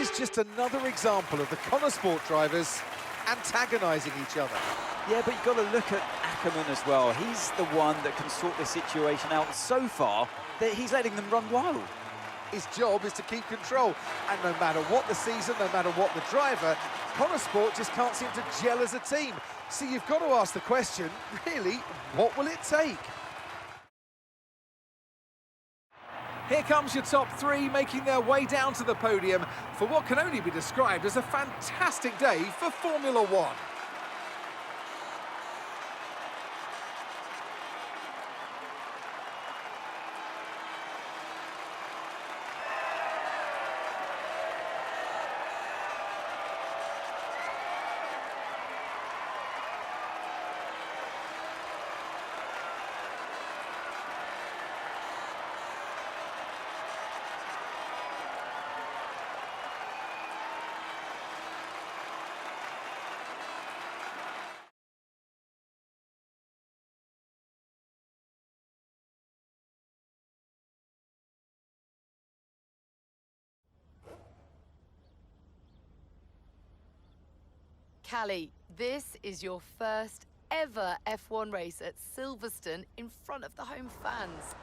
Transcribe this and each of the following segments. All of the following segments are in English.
is just another example of the Connor Sport drivers antagonising each other. Yeah, but you've got to look at Ackerman as well. He's the one that can sort this situation out so far that he's letting them run wild. His job is to keep control, and no matter what the season, no matter what the driver, Connor Sport just can't seem to gel as a team. So you've got to ask the question, really, what will it take? Here comes your top three, making their way down to the podium for what can only be described as a fantastic day for Formula One. Callie, this is your first ever F1 race at Silverstone in front of the home fans.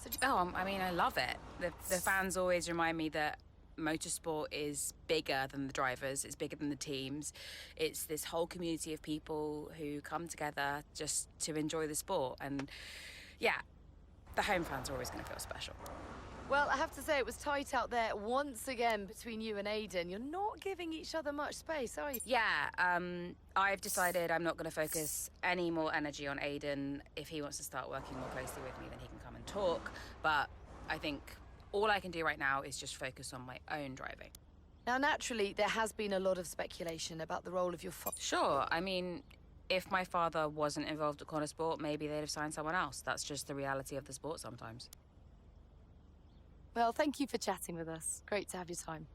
So, I mean, I love it. The fans always remind me that motorsport is bigger than the drivers, it's bigger than the teams. It's this whole community of people who come together just to enjoy the sport. And yeah, the home fans are always going to feel special. well, I have to say it was tight out there once again between you and Aiden. You're not giving each other much space, are you? Yeah, I've decided I'm not going to focus any more energy on Aiden. If he wants to start working more closely with me, then he can come and talk. But I think all I can do right now is just focus on my own driving. Now, naturally, there has been a lot of speculation about the role of your father. Sure, I mean, if my father wasn't involved at Connor Sport, maybe they'd have signed someone else. That's just the reality of the sport sometimes. Well, thank you for chatting with us. Great to have your time.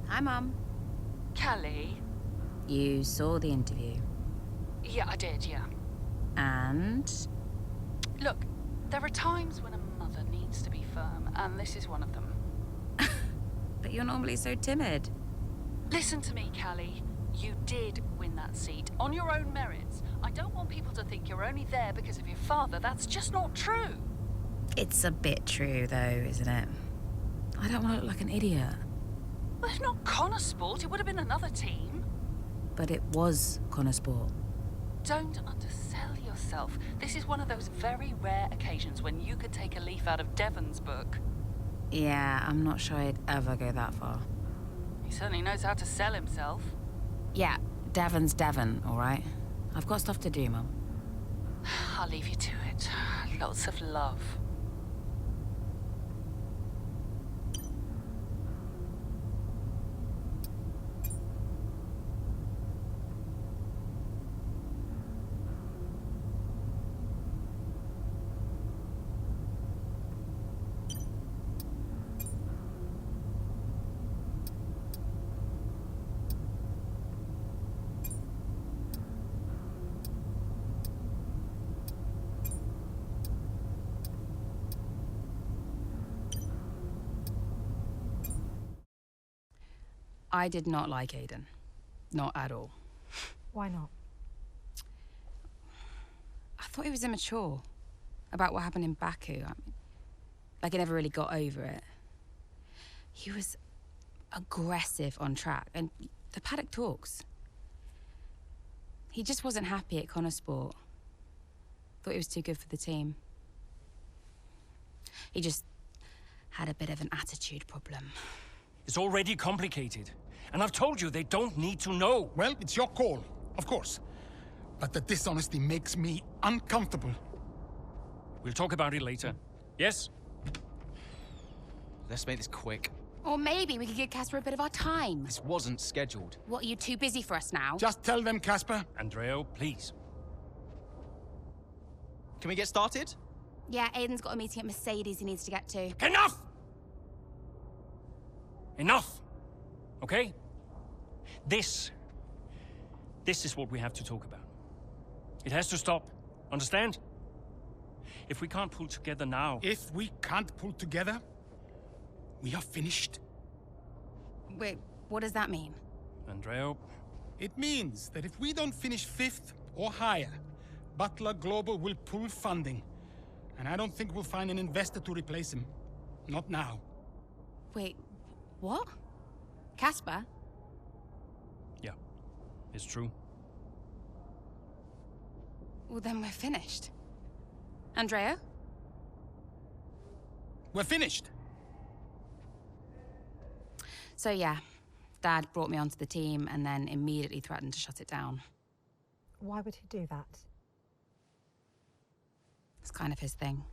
Hi, Mum. Callie? You saw the interview. Yeah, I did, yeah. And? Look, there are times when a mother needs to be firm, and this is one of them. But you're normally so timid. Listen to me, Callie. You did win that seat on your own merits. I don't want people to think you're only there because of your father. That's just not true. It's a bit true, though, isn't it? I don't want to look like an idiot. Well, if not Connor Sport, it would have been another team. But it was Connor Sport. Don't undersell yourself. This is one of those very rare occasions when you could take a leaf out of Devon's book. Yeah, I'm not sure I'd ever go that far. He certainly knows how to sell himself. Yeah, Devon's Devon, all right? I've got stuff to do, Mum. I'll leave you to it. Lots of love. I did not like Aiden. Not at all. Why not? I thought he was immature about what happened in Baku. I mean, like he never really got over it. He was aggressive on track, and the paddock talks. He just wasn't happy at Connor Sport. Thought he was too good for the team. He just had a bit of an attitude problem. It's already complicated. And I've told you they don't need to know. Well, it's your call, of course. But the dishonesty makes me uncomfortable. We'll talk about it later. Yes? Let's make this quick. Or maybe we could give Casper a bit of our time. This wasn't scheduled. What, are you too busy for us now? Just tell them, Casper. Andreo, please. Can we get started? Yeah, Aiden's got a meeting at Mercedes he needs to get to. Enough! Enough! Okay? This is what we have to talk about. It has to stop. Understand? If we can't pull together now... If we can't pull together, we are finished. Wait, what does that mean? Andreo, It means that if we don't finish 5th or higher, Butler Global will pull funding. And I don't think we'll find an investor to replace him. Not now. Wait, what? Casper? yeah, it's true. Well, then we're finished. Andrea? We're finished. So yeah, Dad brought me onto the team and then immediately threatened to shut it down. Why would he do that? It's kind of his thing.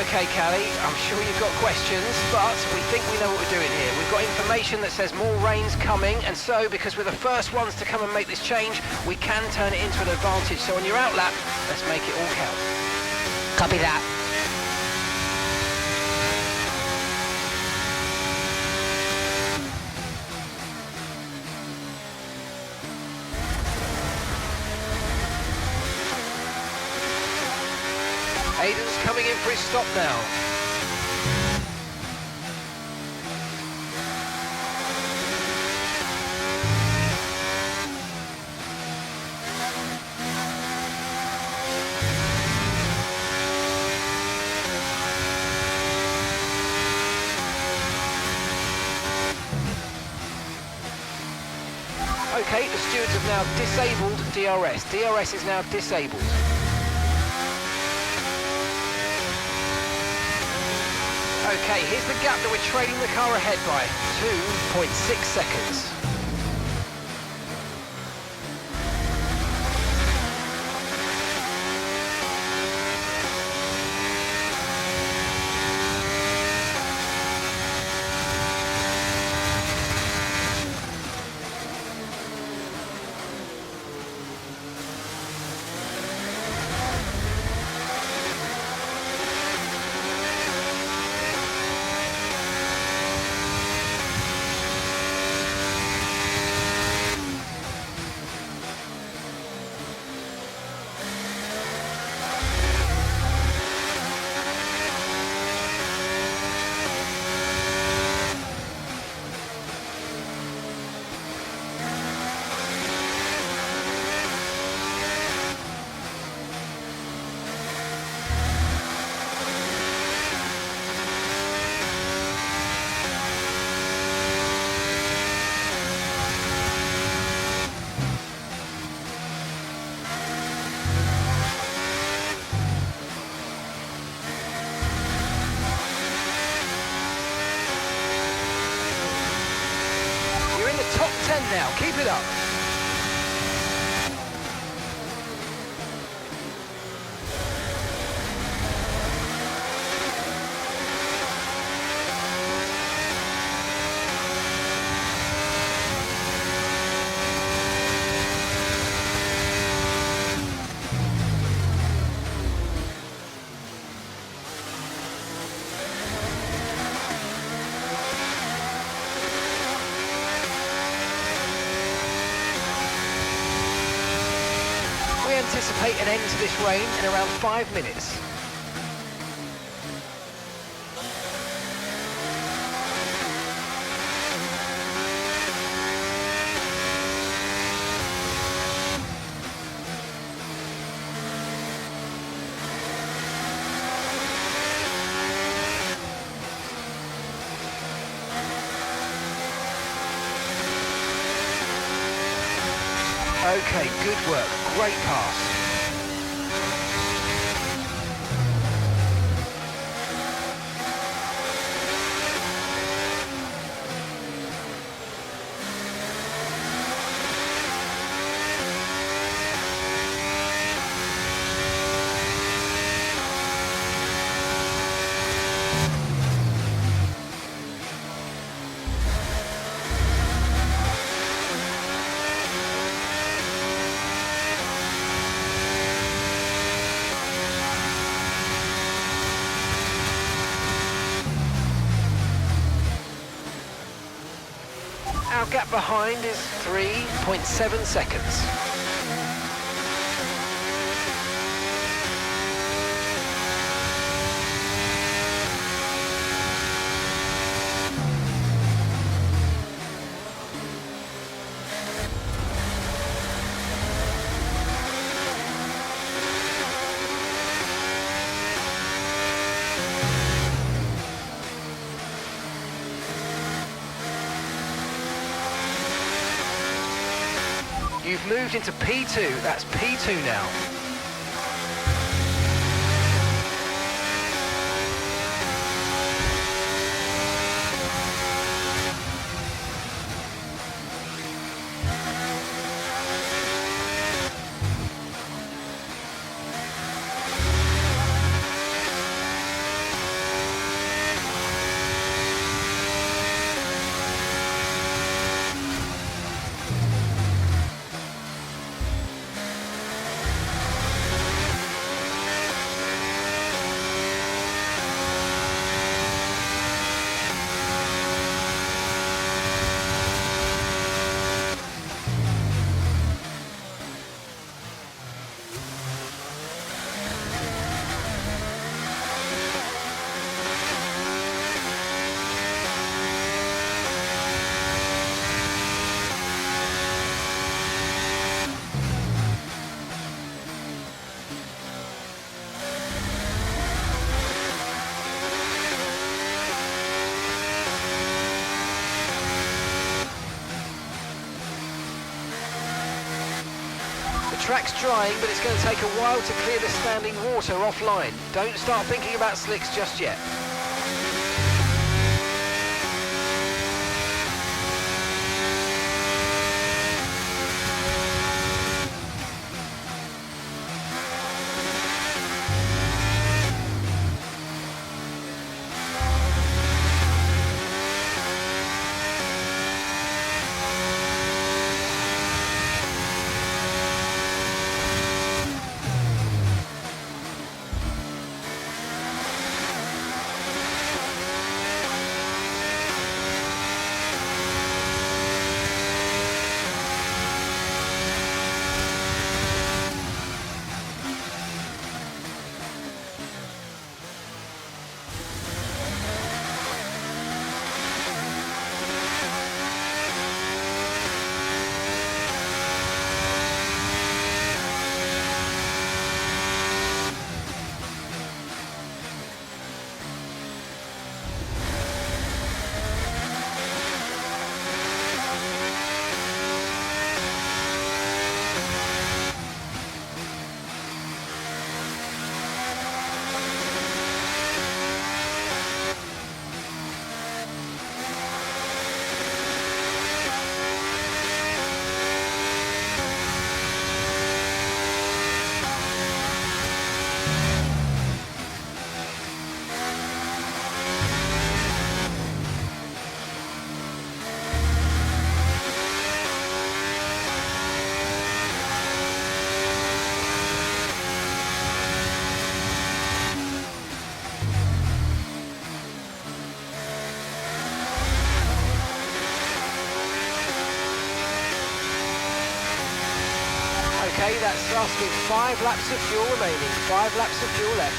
Okay, Callie, I'm sure you've got questions, but we think we know what we're doing here. We've got information that says more rain's coming, and so, because we're the first ones to come and make this change, we can turn it into an advantage. So on your out lap, let's make it all count. Copy that. Aiden's coming in for his stop now. Okay, the stewards have now disabled DRS. DRS is now disabled. Okay, here's the gap that we're trailing the car ahead by, 2.6 seconds. Top 10 now, keep it up. We anticipate an end to this rain in around 5 minutes. Okay, good work. Great pass. Our gap behind is 3.7 seconds. You've moved into P2, that's P2 now. The track's drying, but it's going to take a while to clear the standing water offline. Don't start thinking about slicks just yet. Okay, that's us with 5 laps of fuel remaining, 5 laps of fuel left.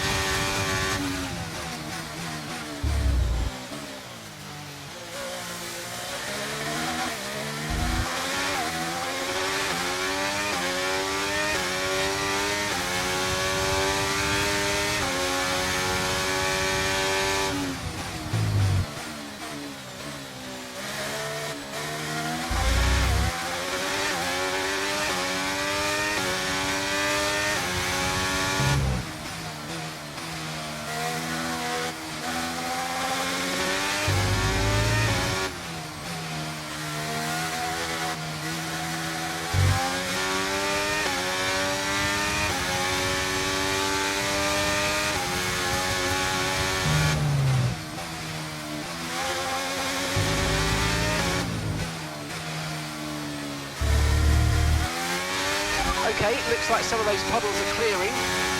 Okay, it looks like some of those puddles are clearing.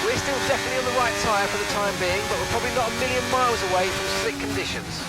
We're still definitely on the right tyre for the time being, but we're probably not a million miles away from slick conditions.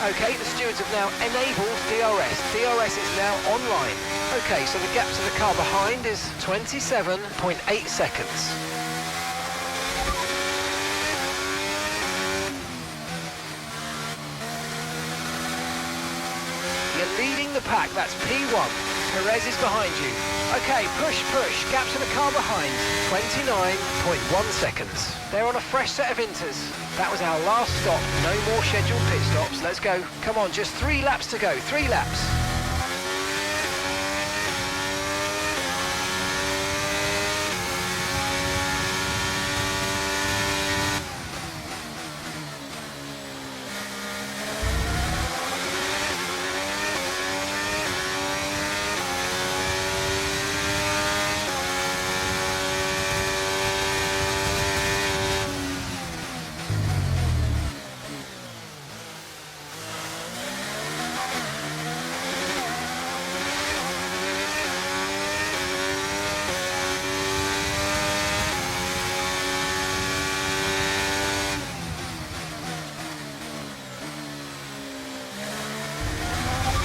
Okay, the stewards have now enabled DRS. DRS is now online. Okay, so the gap to the car behind is 27.8 seconds. You're leading the pack, that's P1. Perez is behind you. Okay, push, push. Gap to the car behind, 29.1 seconds. They're on a fresh set of inters. That was our last stop. No more scheduled pit stops. Let's go. Come on, just 3 laps to go. 3 laps.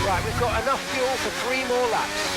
Right, we've got enough fuel for 3 more laps.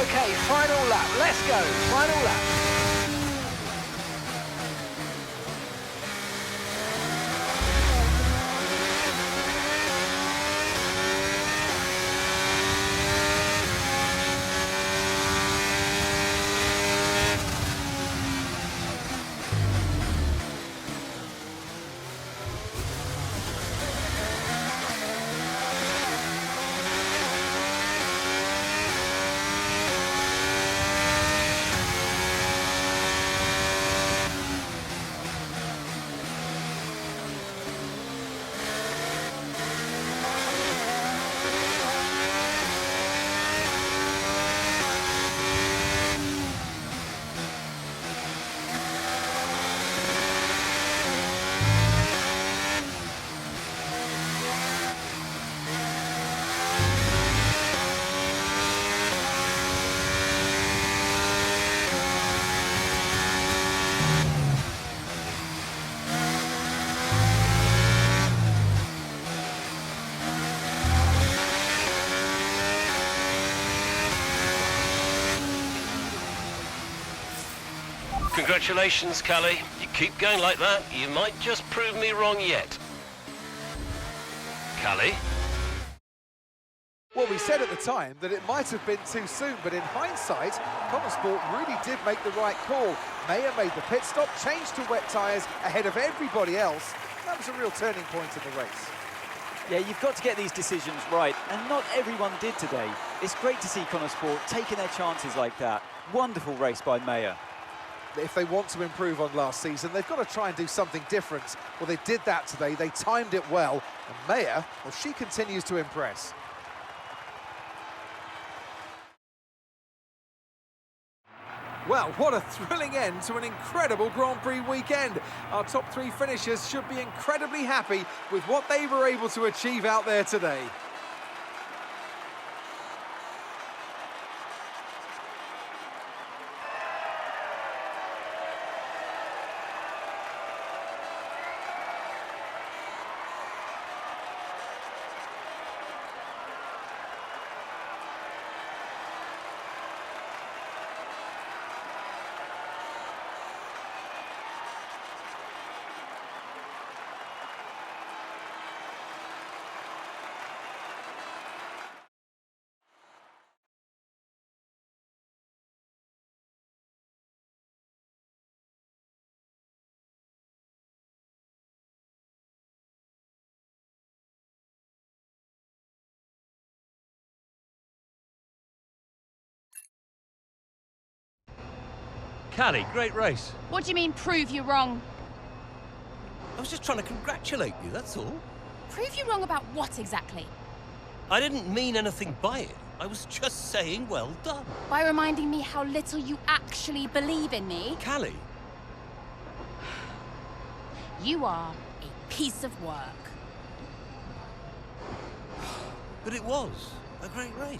Okay, final lap, let's go, final lap. Congratulations, Callie. You keep going like that, you might just prove me wrong yet. Callie? Well, we said at the time that it might have been too soon, but in hindsight, Sport really did make the right call. Mayer made the pit stop, changed to wet tyres ahead of everybody else. That was a real turning point in the race. Yeah, you've got to get these decisions right, and not everyone did today. It's great to see Sport taking their chances like that. Wonderful race by Mayer. If they want to improve on last season, they've got to try and do something different. Well, they did that today. They timed it well. And Mayer, well, she continues to impress. Well, what a thrilling end to an incredible Grand Prix weekend. Our top 3 finishers should be incredibly happy with what they were able to achieve out there today. Callie, great race. What do you mean, prove you wrong? I was just trying to congratulate you, that's all. Prove you wrong about what exactly? I didn't mean anything by it. I was just saying well done. By reminding me how little you actually believe in me. Callie? You are a piece of work. But it was a great race.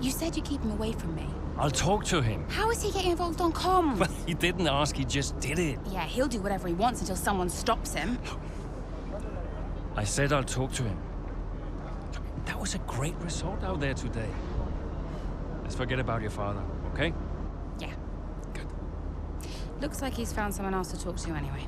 You said you'd keep him away from me. I'll talk to him. How is he getting involved on comms? Well, he didn't ask, he just did it. Yeah, he'll do whatever he wants until someone stops him. I said I'll talk to him. That was a great result out there today. Let's forget about your father, okay? Yeah. Good. Looks like he's found someone else to talk to anyway.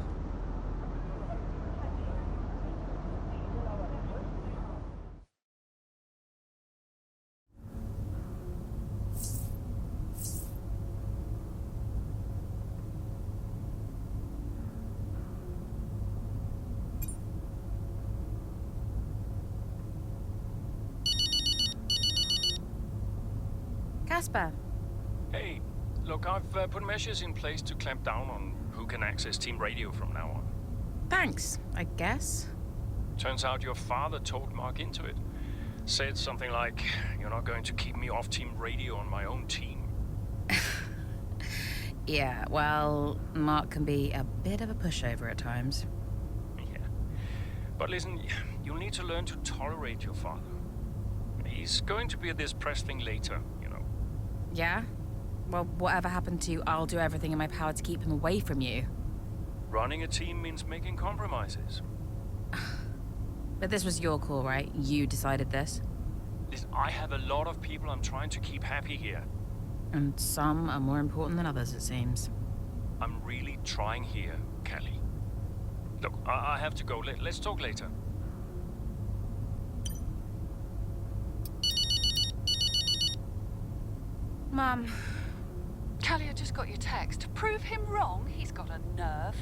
Casper. Hey, look, I've put measures in place to clamp down on who can access team radio from now on. Thanks, I guess. Turns out your father talked Mark into it. Said something like, "You're not going to keep me off team radio on my own team." Yeah, well, Mark can be a bit of a pushover at times. Yeah. But listen, you'll need to learn to tolerate your father. He's going to be at this press thing later, you know. Yeah? Well, whatever happened to you, I'll do everything in my power to keep him away from you. Running a team means making compromises. But this was your call, right? You decided this? Listen, I have a lot of people I'm trying to keep happy here. And some are more important than others, it seems. I'm really trying here, Callie. Look, I have to go. Let's talk later. Mum. Callie, I just got your text. Prove him wrong? He's got a nerve.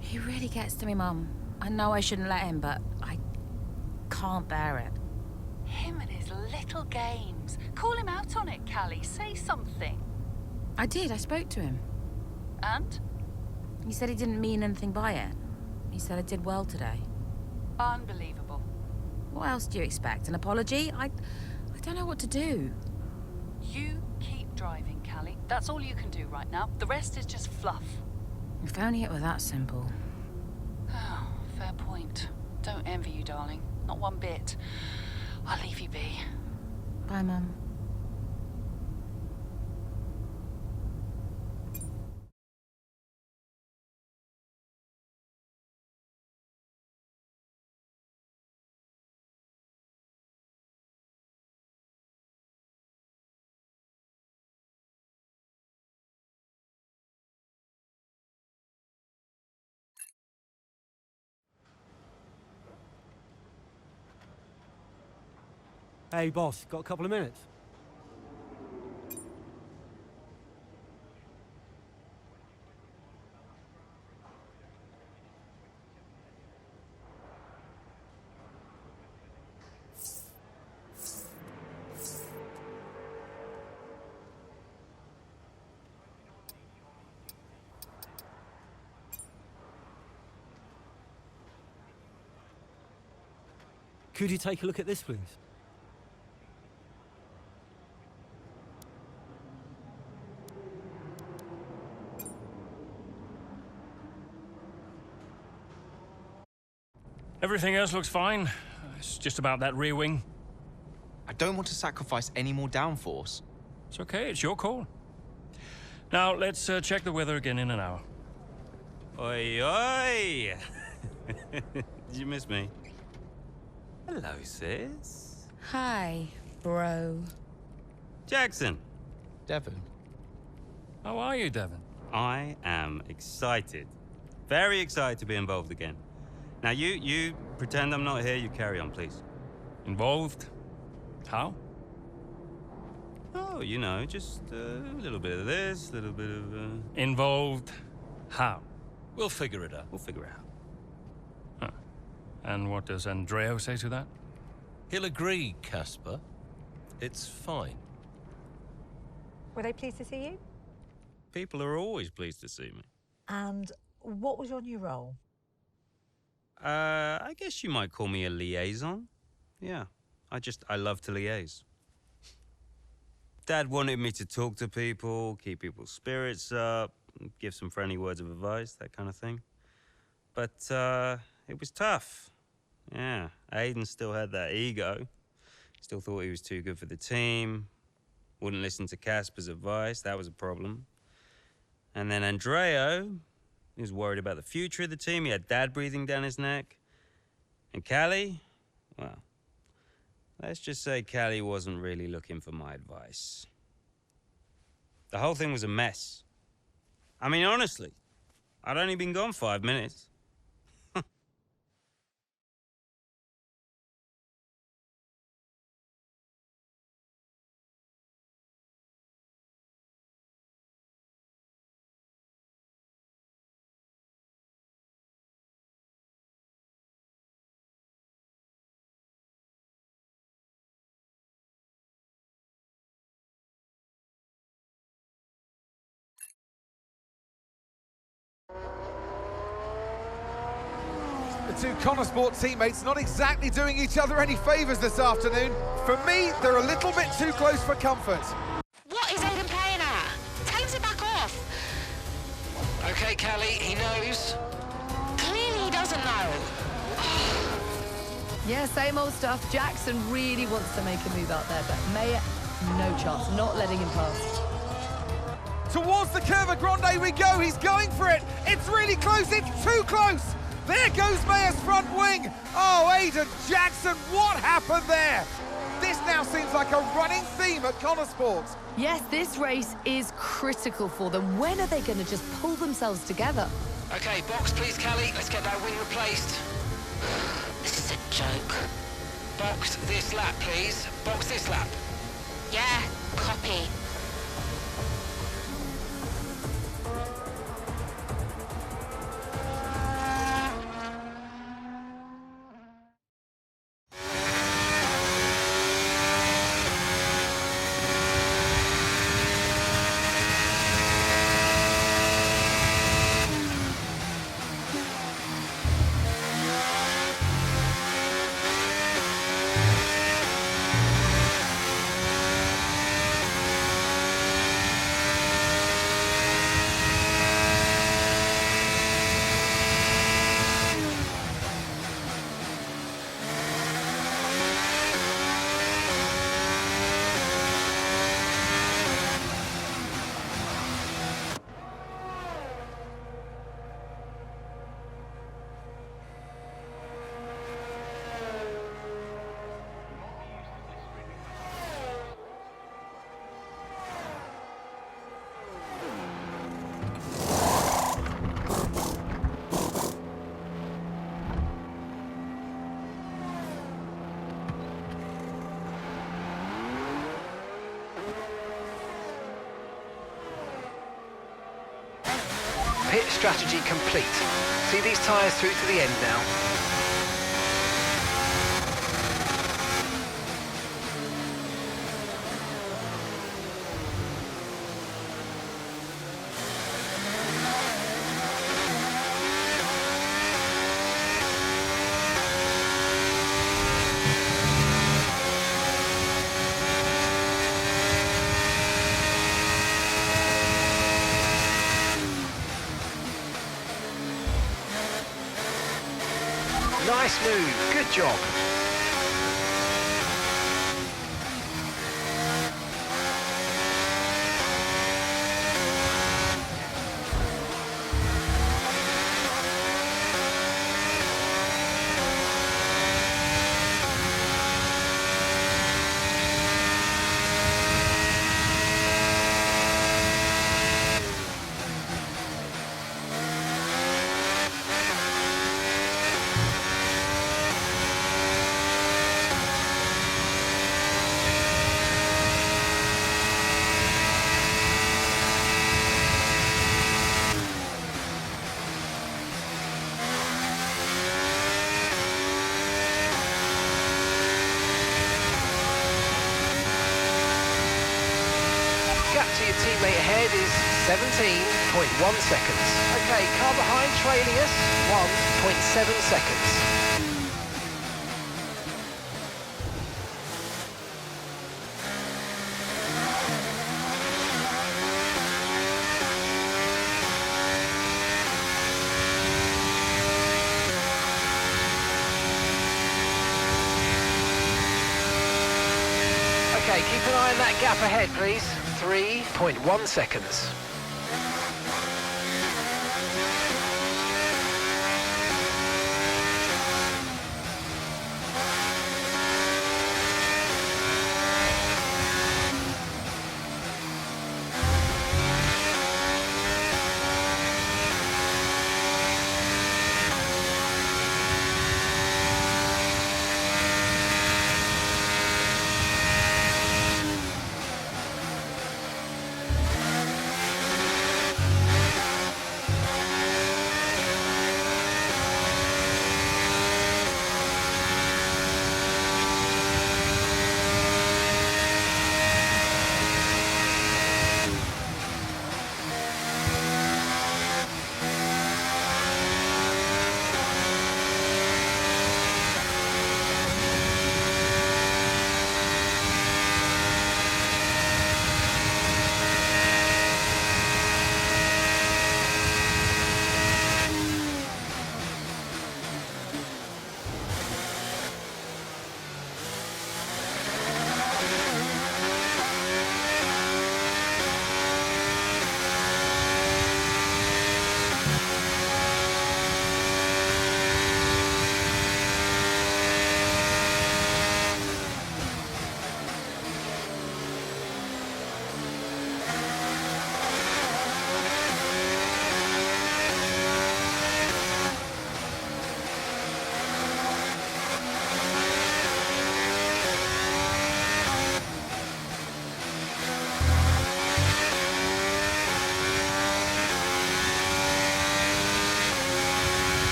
He really gets to me, Mum. I know I shouldn't let him, but I can't bear it. Him and his little games. Call him out on it, Callie. Say something. I did. I spoke to him. And? He said he didn't mean anything by it. He said I did well today. Unbelievable. What else do you expect? An apology? I don't know what to do. You keep driving, Callie. That's all you can do right now. The rest is just fluff. If only it were that simple. Oh, fair point. Don't envy you, darling. Not one bit. I'll leave you be. Bye, Mum. Hey, boss, got a couple of minutes? Could you take a look at this, please? Everything else looks fine. It's just about that rear wing. I don't want to sacrifice any more downforce. It's okay, it's your call. Now, let's check the weather again in an hour. Oi, oi! Did you miss me? Hello, sis. Hi, bro. Jackson. Devon. How are you, Devon? I am excited. Very excited to be involved again. Now, you pretend I'm not here, you carry on, please. Involved? How? Oh, you know, just a little bit of this, a little bit of... Involved? How? We'll figure it out. We'll figure it out. Huh. And what does Andreo say to that? He'll agree, Casper. It's fine. Were they pleased to see you? People are always pleased to see me. And what was your new role? I guess you might call me a liaison. Yeah, I love to liaise. Dad wanted me to talk to people, keep people's spirits up, give some friendly words of advice, that kind of thing. But it was tough. Yeah, Aiden still had that ego. Still thought he was too good for the team. Wouldn't listen to Casper's advice, that was a problem. And then Andreo, he was worried about the future of the team. He had Dad breathing down his neck. And Callie, well, let's just say Callie wasn't really looking for my advice. The whole thing was a mess. I mean, honestly, I'd only been gone 5 minutes. The two Connor Sport teammates not exactly doing each other any favours this afternoon. For me, they're a little bit too close for comfort. What is Aiden playing at? Tell him to back off. Okay, Callie, he knows. Clearly he doesn't know. Yeah, same old stuff. Jackson really wants to make a move out there, but Mayer, no chance, not letting him pass. Towards the Curva Grande we go, he's going for it. It's really close, it's too close. There goes Mayer's front wing. Oh, Aiden Jackson, what happened there? This now seems like a running theme at Connor Sports. Yes, this race is critical for them. When are they going to just pull themselves together? Okay, box please, Callie. Let's get that wing replaced. This is a joke. Box this lap, please. Box this lap. Yeah, copy. Pit strategy complete. See these tyres through to the end now. Nice move, good job. ahead is 17.1 seconds. Okay, car behind trailing us, 1.7 seconds. Okay, keep an eye on that gap ahead, please. 3.1 seconds.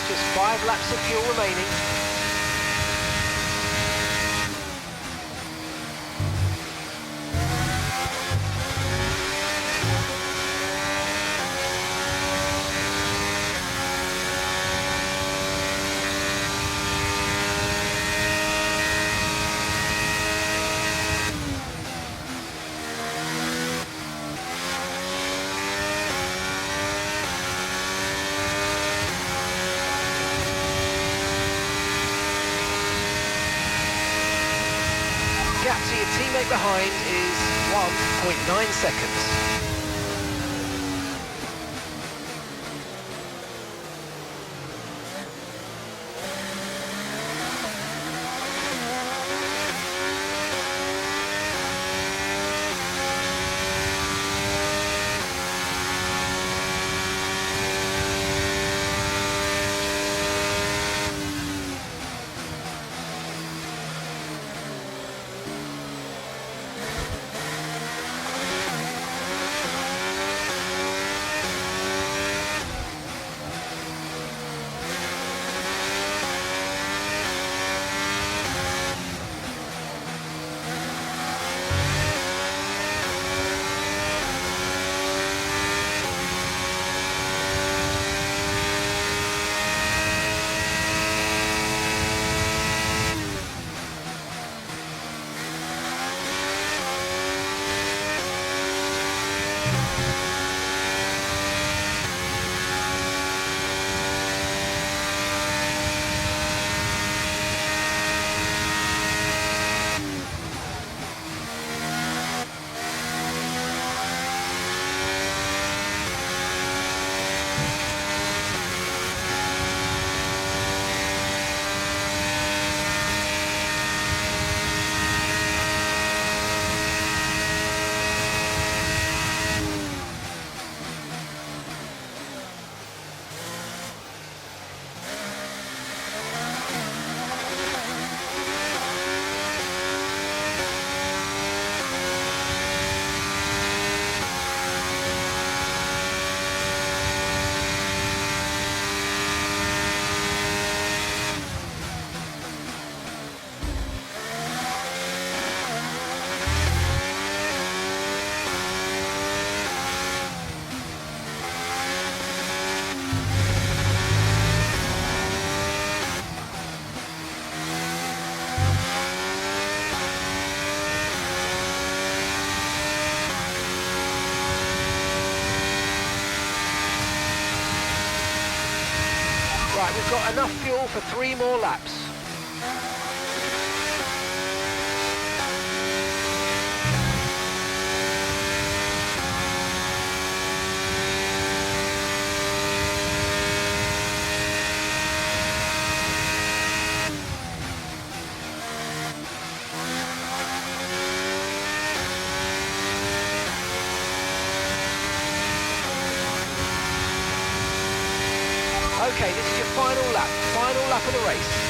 Just 5 laps of fuel remaining. Gap to your teammate behind is 1.9 seconds. Right, we've got enough fuel for 3 more laps. Okay, this is your final lap of the race.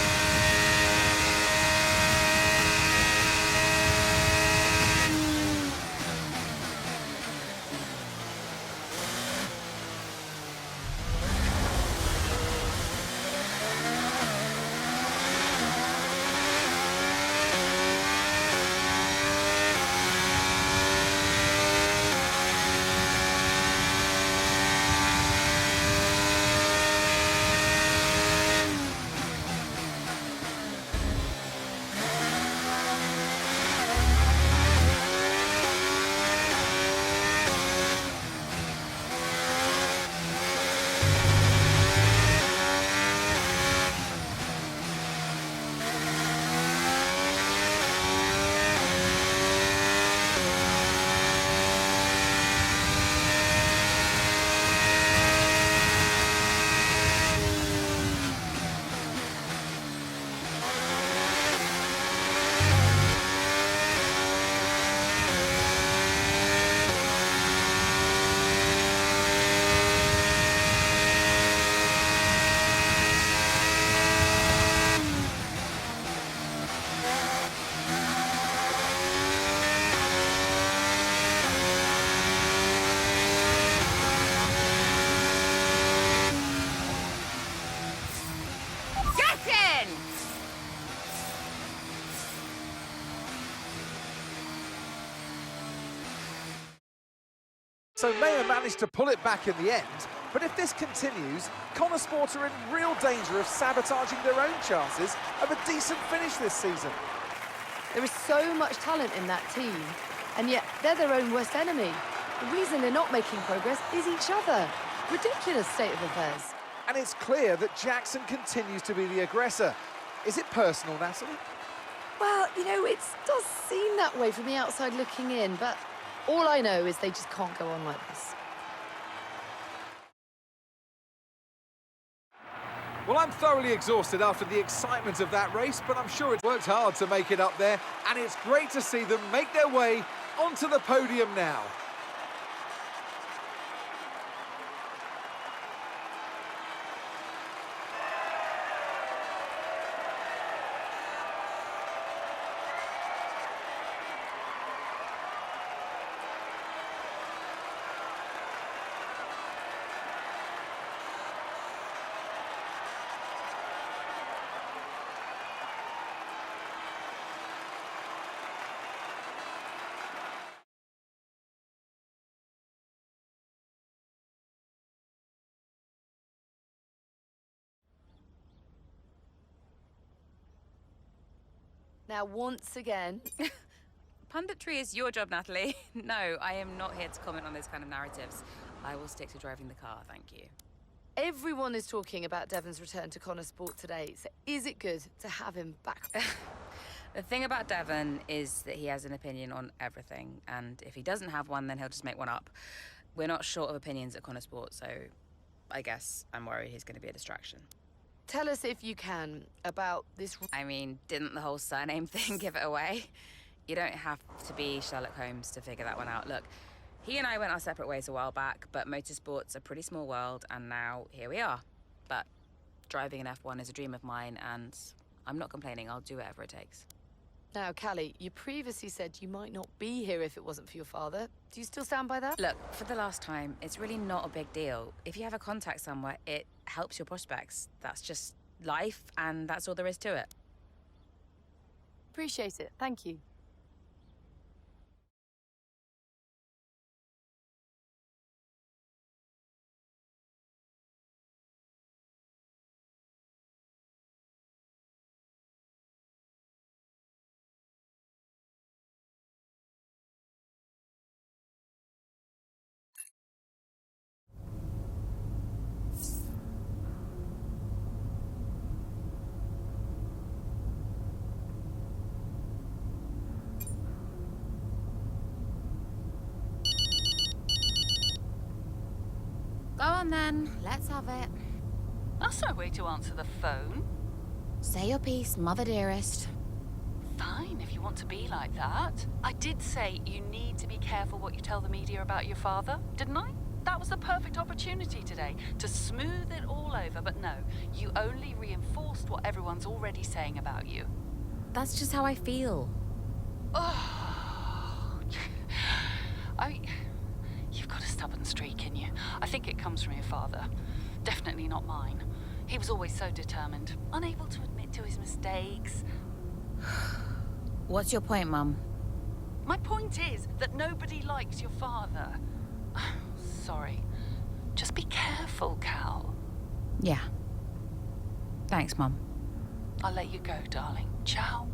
So Mayer managed to pull it back in the end, but if this continues, Connorsport are in real danger of sabotaging their own chances of a decent finish this season. There is so much talent in that team, and yet they're their own worst enemy. The reason they're not making progress is each other. Ridiculous state of affairs. And it's clear that Jackson continues to be the aggressor. Is it personal, Natalie? Well, you know, it does seem that way from the outside looking in, but all I know is they just can't go on like this. Well, I'm thoroughly exhausted after the excitement of that race, but I'm sure it worked hard to make it up there, and it's great to see them make their way onto the podium now. Now, once again... Punditry is your job, Natalie. No, I am not here to comment on those kind of narratives. I will stick to driving the car, thank you. Everyone is talking about Devon's return to Connorsport today, so is it good to have him back? The thing about Devon is that he has an opinion on everything, and if he doesn't have one, then he'll just make one up. We're not short of opinions at Connorsport, so I guess I'm worried he's going to be a distraction. Tell us, if you can, about this... I mean, didn't the whole surname thing give it away? You don't have to be Sherlock Holmes to figure that one out. Look, he and I went our separate ways a while back, but motorsport's a pretty small world, and now here we are. But driving an F1 is a dream of mine, and I'm not complaining. I'll do whatever it takes. Now, Callie, you previously said you might not be here if it wasn't for your father. Do you still stand by that? Look, for the last time, it's really not a big deal. If you have a contact somewhere, it helps your prospects. That's just life, and that's all there is to it. Appreciate it. Thank you. on then, let's have it. That's no way to answer the phone. Say your piece, mother dearest. Fine, if you want to be like that. I did say you need to be careful what you tell the media about your father, didn't I? That was the perfect opportunity today to smooth it all over, but no, you only reinforced what everyone's already saying about you. That's just how I feel. Oh, you've got a stubborn streak in you. I think it comes from your father. Definitely not mine. He was always so determined, unable to admit to his mistakes. What's your point, Mum? My point is that nobody likes your father. Sorry. Just be careful, Cal. Yeah. Thanks, Mum. I'll let you go, darling. Ciao.